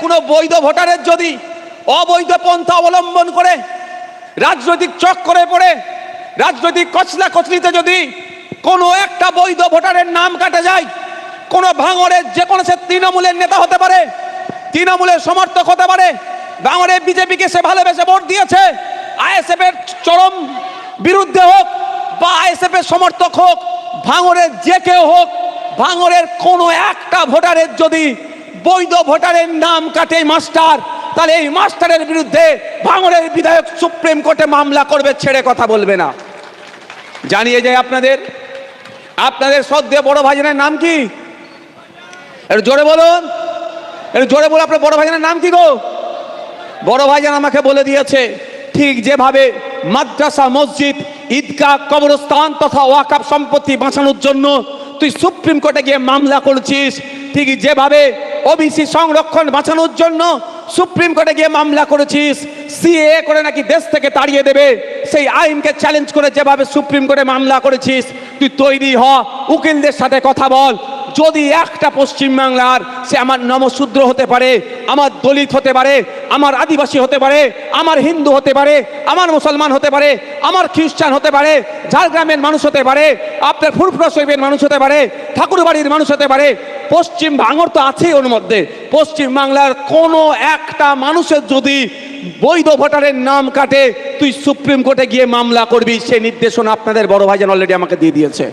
কোনো বৈধ ভোটারের যদি অবৈধ পন্থা অবলম্বন করে রাজনৈতিক চক্করে পড়ে রাজনৈতিক কচলাকচলিতে যদি কোনো একটা বৈধ ভোটারের নাম কাটা যায়, কোনো ভাঙড়ের যে কোনো সে তৃণমূলের নেতা হতে পারে, তৃণমূলের সমর্থক হতে পারে, ভাঙড়ের বিজেপিকে সে ভালোবেসে ভোট দিয়েছে, আইএসএফ এর চরম বিরুদ্ধে হোক বা আইএসএফ এর সমর্থক হোক, ভাঙড়ের যে কেউ হোক, ভাঙড়ের কোনো একটা ভোটারের যদি বৈধ ভোটারের নাম কাটে মাস্টার, তাহলে এই মাস্টারের বিরুদ্ধে ভাঙড়ের বিধায়ক সুপ্রিম কোর্টে মামলা করবে, ছেড়ে কথা বলবে না। জানিয়ে যায় আপনাদের শ্রদ্ধেয় বড় ভাইজানের নাম কি? একটু জোরে বলুন, একটু জোরে বলুন, আপনার বড় ভাইজানের নাম কি গো? বড় ভাইজান আমাকে বলে দিয়েছে, ঠিক যেভাবে মাদ্রাসা, মসজিদ, ঈদগাহ, কবরস্থান তথা ওয়াকফ সম্পত্তি বাঁচানোর জন্য তুই সুপ্রিম কোর্টে গিয়ে মামলা করেছিস, ঠিক যেভাবে ওবিসি সংরক্ষণ বাঁচানোর জন্য সুপ্রিম কোর্টে গিয়ে মামলা করেছিস, সিএএ করে নাকি দেশ থেকে তাড়িয়ে দেবে সেই আইনকে চ্যালেঞ্জ করে যেভাবে সুপ্রিম কোর্টে মামলা করেছিস, তুই তৈরি হ, উকিলদের সাথে কথা বল। যদি একটা পশ্চিমবাংলার, সে আমার নমশূদ্র হতে পারে, আমার দলিত হতে পারে, আমার আদিবাসী হতে পারে, আমার হিন্দু হতে পারে, আমার মুসলমান হতে পারে, আমার খ্রিস্টান হতে পারে, ঝাড়গ্রামের মানুষ হতে পারে, আপনার ফুরফুরা শরীফের মানুষ হতে পারে, ঠাকুরবাড়ির মানুষ হতে পারে, পশ্চিম ভাঙড় তো আছেই ওর মধ্যে, পশ্চিম বাংলার কোনো একটা মানুষের যদি বৈধ ভোটারের নাম কাটে, তুই সুপ্রিম কোর্টে গিয়ে মামলা করবি, সে নির্দেশনা আপনাদের বড় ভাইজান অলরেডি আমাকে দিয়ে দিয়েছে।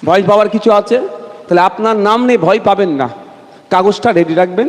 ভয় পাওয়ার কিছু আছে? তাহলে আপনার নাম নেই, ভয় পাবেন না, কাগজটা রেডি রাখবেন।